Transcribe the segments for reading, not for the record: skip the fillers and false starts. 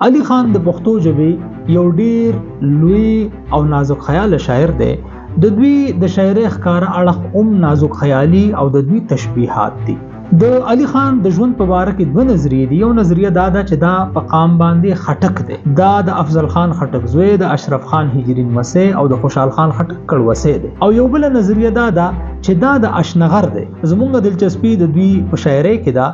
علي خان د پښتو ژبې یو ډیر لوی او نازک خیال شاعر دی. د دوی د شاعرۍ ښکاره اړخ نازک خیالي او د دوی تشبیهات دي. د علي خان د ژوند په باره کې دوه نظریې دي. یو نظریه دا ده چې دا په قام باندې خټک دی. دا د افضل خان خټک زوی، د اشرف خان هجري لمسی او د خوشحال خان خټک کړوسی دی. او یو بل نظریه دا ده چې دا د اشنغر دی. زموږ دلچسپي د دوی په شاعرۍ کې ده.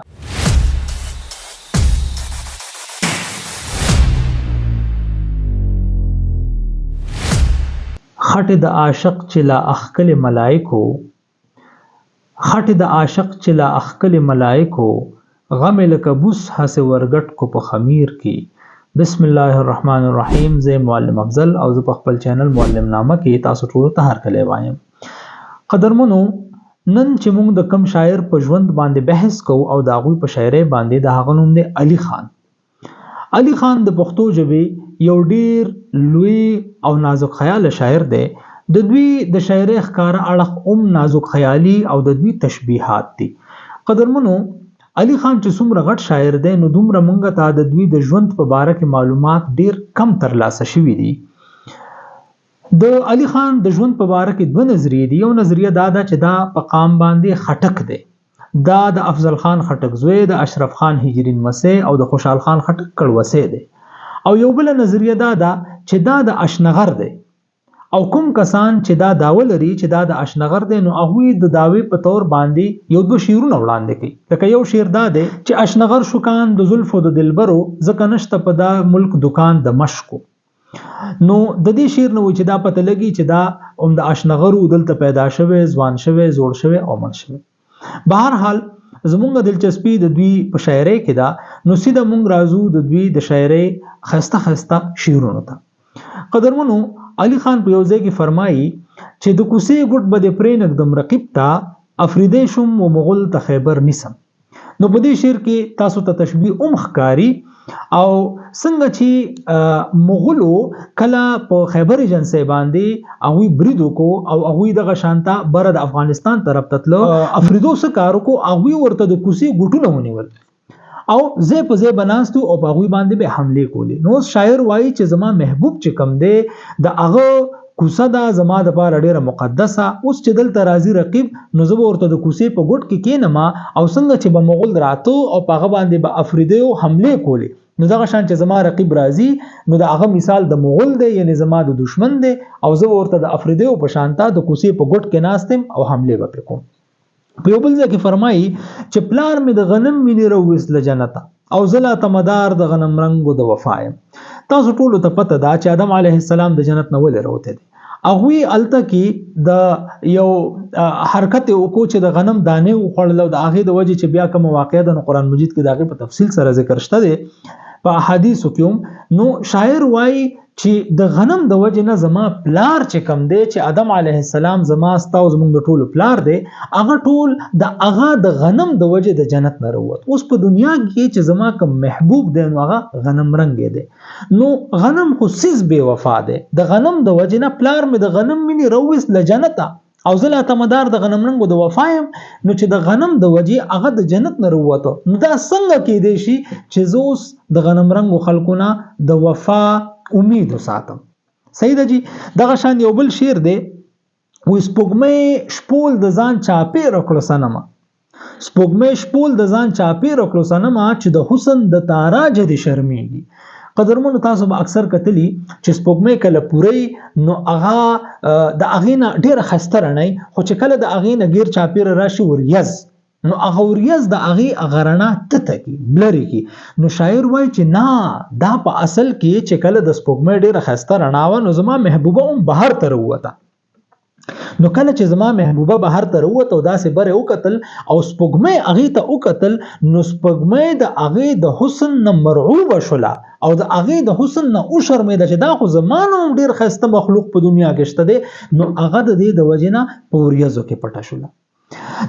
خټې د عاشق چې لا اخکل ملائکو، خټې د عاشق چې لا اخکل ملائکو، غم لکه بوس هسې ورګټ کو په خمیر کې. بسم الله الرحمن الرحیم. زه معلم افضل او زه په خپل چینل معلم نامه کې تاسو ټول ته هرکلی وایم. قدرمنو، نن چې موږ د کم شاعر په ژوند باندې بحث کوو او د هغوی په شاعرۍ باندې، د هغه نوم دی علي خان. علي خان د پښتو ژبې یو ډیر لوی او نازک خیال شاعر دی. د دوی د شاعرۍ ښکاره اړخ نازک خیالي او د دوی تشبیهات دي. قدرمنو، علي خان چې څومره غټ شاعر دی، نو دومره موږ ته د دوی د ژوند په باره کې معلومات ډیر کم ترلاسه شوي دي. د علي خان د ژوند په باره کې دوه نظریې دي. یو نظریه دا ده چې دا په قام باندې خټک دی. دا د افضل خان خټک زوی، د اشرف خان هجري لمسی او د خوشحال خان خټک کړوسی دی. او یو بل نظریه دا ده چې دا د اشنغر دی. او کوم کسان چې دا داوه لري چې دا د اشنغر دی، نو هغوی د داوی په تور باندې یو دوه شعرونه وړاندې کوي. لکه یو شعر دا دی چې اشنغر شکان د زلفو د دلبرو، ځکه نشته په دا ملک دکان د مشکو. نو د دې شعر نه چې دا پته لګي چې دا د اشنغرو دلته پیدا شوی، ځوان شوی، زوړ شوی او مړ شوی. بهرحال زمونږ دلچسپي د دوی په شاعرۍ کې ده. نو سیده مونږ راځو د دوی د شاعرۍ خسته خسته شعرونو ته. قدرمنو، علي خان په یو ځای کې فرمایي چې د کوڅې ګوټ به د پرې نږدم رقیب ته، افریدی شم و مغل ته خیبر نیسم. نو په دې شعر کې تاسو ته تشبیه ښکاري. او څنګه چې مغلو کله په خیبر ایجنسی باندې هغوی برید وکړو او هغوی دغه شانته بره د افغانستان طرف ته تلو، افریدو څه کار وکړو، هغوی ورته د کوڅې ګوټونه ونیول او ځای په ځای به ناست او په هغوی باندې به حملې کولې. نو شاعر وایي چې زما محبوب چې کم دی، د هغه کوڅه دا زما دپاره ډیره مقدسه. اوس چې دلته راځي رقیب، نو زه به ورته د کوڅې په ګوټ کې کینم، او څنګه چې به مغول راته او په هغه باندې به افریدیو حملې کولې، نو دغه شان چې زما رقیب راځي، نو د هغه مثال د مغول دی، یعنی زما د دشمن دی، او زه ورته د افریدیو په شانته د کوڅې په ګوټ کې ناستم او حملې به پرې کوم. په یو بل ځای کې فرمایي چې پلار مې د غنم مینې راوویست له جنته، او زه لا تمدار د غنم رنګو د وفا یم. تاسو ټولو ته پته ده چې آدم علیه السلام د جنت نه ولې راوتی دی. هغوی هلته کې د یو حرکت وکړو چې د غنم دانې وخوړل، او د هغې د وجې چې بیا کومه واقعه ده، نو قرآن مجید کې د هغې په تفصیل سره ذکر شته دی په احادیثو کې هم. نو شاعر وایي چې د غنم د وجې نه زما پلار چې کم دی، چې آدم علیه السلام زما ستا او زموږ د ټولو پلار دی، هغه ټول د هغه د غنم د وجې د جنت نه راووت. اوس په دنیا کې چې زما کوم محبوب دی، نو هغه غنم رنګی دی. نو غنم خو سیز بې وفا دی. د غنم د وجې نه پلار مې د غنم مینې راوویست له جنته، او زه لا تمدار د غنم رنګو د وفا یم. نو چې د غنم د وجې هغه د جنت نه راووته، نو دا څنګه کیدی شي چې زه اوس د غنم رنګو خلکو نه د وفا امید وساتم؟ صحیح ده جی. دغه شان یو بل شعر دی، وی سپوږمۍ شپول د ځان چاپېره کړو صنمه، سپوږمۍ شپول د ځان چاپېره کړو صنمه، چې د حسن د تاراج دې شرمېږي. قدرمنو، تاسو به اکثر کتلی چې سپوږمۍ کله پوری، نو هغه د هغې نه ډېره ښایسته رڼی، خو چې کله د هغې نه ګیر چاپېره راشي وریځ، نو هغه وریځ د هغې هغه رڼا تته کی، بلرې کی. نو شاعر وایي چې نه، دا په اصل کې چې کله د سپوږمۍ ډېره ښایسته رڼا وه، نو زما محبوبه هم بهر ته راووته. نو کله چې زما محبوبه بهر ته راووته او داسې برې وکتل او سپوږمۍ هغې ته وکتل، نو سپوږمۍ د هغې د حسن نه مرعوبه شوله او د هغې د حسن نه وشرمېده چې دا خو زما نه هم ډېر ښایسته مخلوق په دنیا کې شته دی. نو هغه د دې د وجې نه په وریځو کې پټه شوله.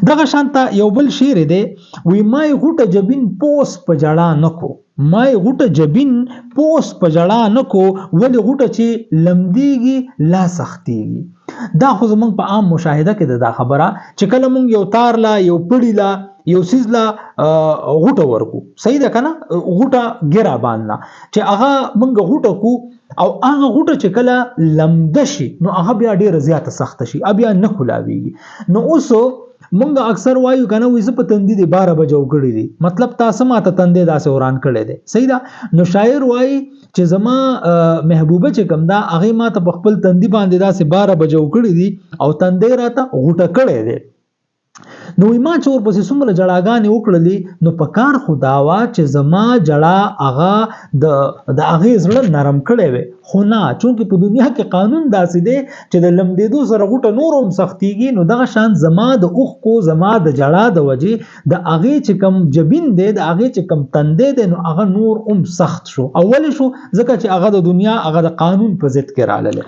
دغه شانته یو بل شعر دی، وی مای غوټه جبین پوس په جړا نکو، مای غوټه جبین پوس په جړا نکو، ولې غوټه چې لمدیږي لا سختیږي. دا خو زمونږ په عام مشاهده کې ده دا خبره، چې کله مونږ یو تار لا، یو پړی لا، یو سیز لا غوټه ورکو، صحیح ده کنه، غوټه ګیره باندې چې هغه مونږ غوټه کو او هغه غوټه چې کله لمده شي نو هغه بیا ډیره زیاته سخته شي، بیا نه کولاویږي. نو اوس مونږ اکثر وایو کنه وې زه په تندې دي 12 بجو کړی دي، مطلب تاسو ماته تندې داسې وران کړی دی، صحیح ده. نو شاعر وایي چې زما محبوبه چې کوم دا هغه ماته په خپل تندې باندې داسې 12 بجو کړی دي او تندې راته غوټه کړی دی. نو ما چې ورپسې څومره جړاګانې وکړلې نو په کار خو دا وا چې زما جړا هغه د هغې زړه نرم کړی وی، خو نه، چونکې په دنیا کې قانون داسې دی چې د لمدېدو سره غوټه نور هم سختېږي. نو دغه شان زما د اوښکو زما د جړا د وجې د هغې چې کم جبین دی، د هغې چې کم تندی دی، نو هغه نور هم سخت شو. اول شو ځکه چې هغه د دنیا هغه د قانون په ضد کې راغلی.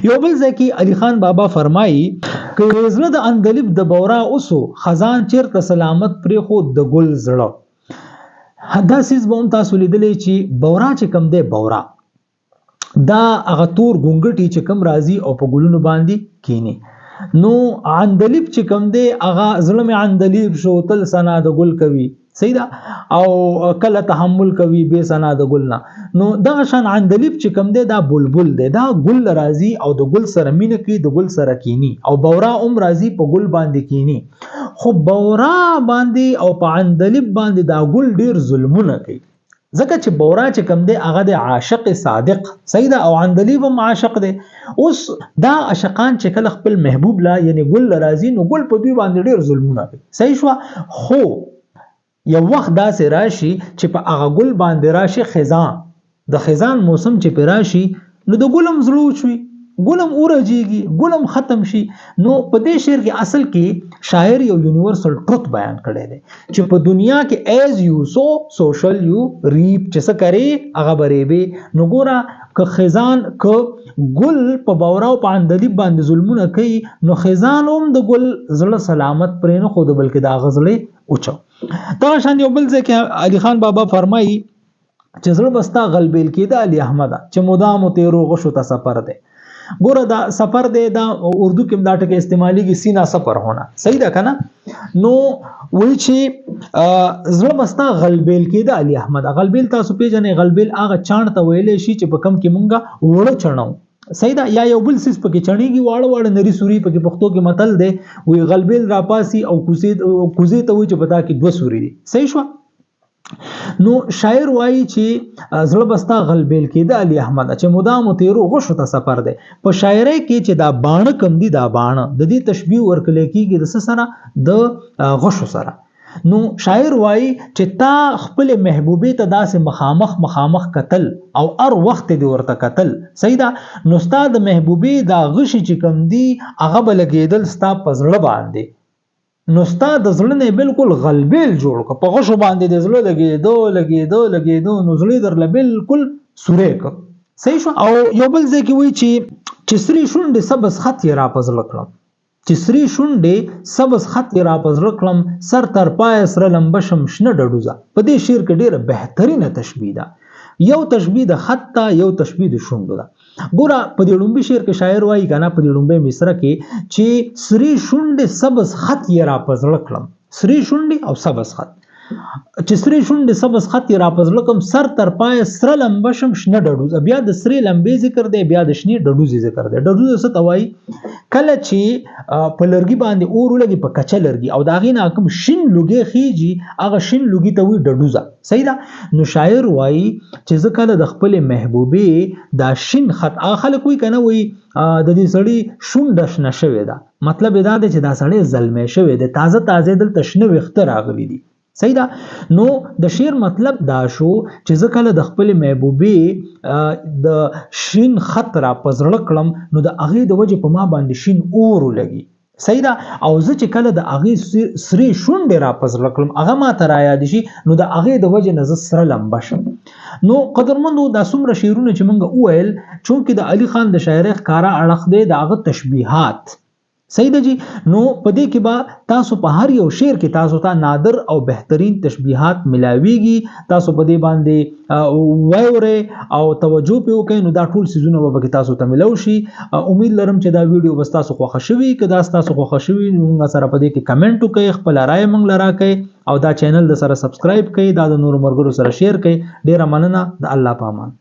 یو بل ځای کې علي خان بابا فرمایي که زړه د اندلیب د بورا اوسو خزان چیرته سلامت پرې خو د ګل زړه. دا سیز به هم تاسو لیدلی چې بورا چې کم دی، بورا دا هغه تور ګونګټي چې کم راځي او په ګلونو باندې کینی. نو عندلیب چې کم دی هغه زړه مې عندلیب شو تل سنا د ګل کوي، صحیح ده، او کله تحمل کوي به سنا د ګل نه. نو دغه شان عندلیب چې کم دی دا بلبل دی، دا ګل راځي او د ګل سره مینه کوي، د ګل سره کینی، او بورا هم راځي په ګل باندې کینی. خو بورا باندې او په عندلیب باندې دا ګل ډیر ظلمونه کوي، ځکه چې بورا چې کم دی هغه د عاشق صادق، صحیح ده، او عندلیب هم عاشق دی. اوس دا عاشقان چې کله خپل محبوب لا یعنی ګل راځي نو ګل په دوی باندې ډیر ظلمونه کوي، صحیح شو. خو یو وخت داسې راشي چې په هغه ګل باندې راشي خزان، د خزان موسم چې په راشي نو د ګلم زړه وچوي، ګلم اورجیږي، ګلم ختم شي. نو په دې شعر کې اصل کې شاعر یو یونیورسل ټروت بیان کړی دی چې په دنیا کې ایز یو سو سوشل یو ریپ، چې څه کوي هغه بریبي. نو ګوره که خزان که ګل په بورا او په عندلیب باندې ظلمونه کوي نو خزان هم د ګل زړه سلامت پرې نه خود بلکې د هغه زړه اوچو. دا شان یو بل ځکه علي خان بابا فرمایي چې زړه بستا غلبیل کېده علي احمد چې مدام تیرو غشو ته سفر دی. ګوره دا سفر دی، دا اردو کې دا ټکي استعماليږي سینا سفر ہونا، صحیح ده کنه. نو وایي چې زړه بستا غلبیل کېده علي احمد. غلبیل تاسو پیژنې، غلبیل هغه چاڼ ته ویلې شي چې په کم کې مونږه وړه چڼو، صحیح ده، یا یو بل سیس پکې چڼيږي واړه واړه نری سوري پکې پښتو کې متل دی وی غلبیل را پاسي او کوزي ته وي چې پتا کې 2 سوري دي، صحیح شو. نو شاعر وایي چې زړه بستا غلبیل کېده علي احمد چې مدام تیرو غشو ته سفر دی. په شاعرۍ کې چې دا باڼه کم دي، دا باڼه د دې تشبیه ورکړل کېږي د سره د غشو سره. نو شاعر وایي چې تا خپل محبوبې ته داسې مخامخ قتل او هر وخت دی ورته قتل، صحیح ده. نو ستا د محبوبې دا غشي چې کم دي هغه بلګېدل ستا په زړه باندې، نو ستا د زړه نه بالکل غلبیل جوړ کو، په غشو باندې د زړه لګېدو نو زړه درله بالکل سورې کو، صحیح شو. او یو بل ځای کې وایي چې سری شونډې سبز خط یې را پزړه کړم، چې سری شونډې سبز خط یې را پزړه کړم، سر تر پای سره لمبشم شنه ډډوزه. په دې شعر کې ډیره بهترینه تشبیه ده، یو تشبیه د خط ته، یو تشبیه د شونډو ده. ګوره په دې لومبي شعر کې شاعر وایي کنه، په دې لومبي مصره کې چې سری شونډې سبز خط یې را پزړه کړم، سری شونډې او سبز خط، چې سری شونډې سبز خط یې را پزړه کړم، سر تر پای سره لمبشم شنه ډډوز. بیا د سری لمبې ذکر دی، بیا د شنې ډډوز ذکر دی. ډډوز څه ته وایي؟ کله چې په لرګي باندې اور ولګي، په کچه لرګي او دا غي نه کوم شین لوګي خيږي، هغه شین لوګي ته وي ډډوزه، صحیح ده. نو شاعر وایي چې ځکه د خپل محبوبې دا شین خط خلک وي کنه، وي د دې سړی شونډه شنه شوې ده، مطلب دا دی چې دا سړی زلمی شوی دی، تازه دلته شنه ویښته راغلي دي، صحیح ده. نو د شعر مطلب دا شو چې زه کله د خپل محبوبې د شین خط را پزړه کړم نو د هغې د وجې په ما باندې شین اور ولګي، صحیح ده. او زه چې کله د هغې سرې شونډې را پزړه کړم هغه ما ته را یاد شي نو د هغې د وجې نه زه سره لمبه شم. نو قدرمندو دا څومره شعرونه چې موږ وویل، چونکې د علي خان د شاعرۍ ښکاره اړخ دی د هغه تشبیهات، صحیح ده جی. نو پدې کې با تاسو په هر یو شعر کې تاسو ته نادر او بهترین تشبیهات ملاويږي. تاسو په دې باندې وایوره او توجه په وکړئ نو دا ټول سيزونه به تاسو ته ملو شي. امید لرم چې دا ویډیو بس تاسو خوښ شوي. که دا تاسو خوښ شوي نو موږ سره په دې کې کمنټ وکړئ، خپل رائے موږ لرا کړئ او دا چینل د سره سبسکرایب کړئ، دا د نور مرګرو سره شیر کړئ. ډیره مننه. د الله پامان.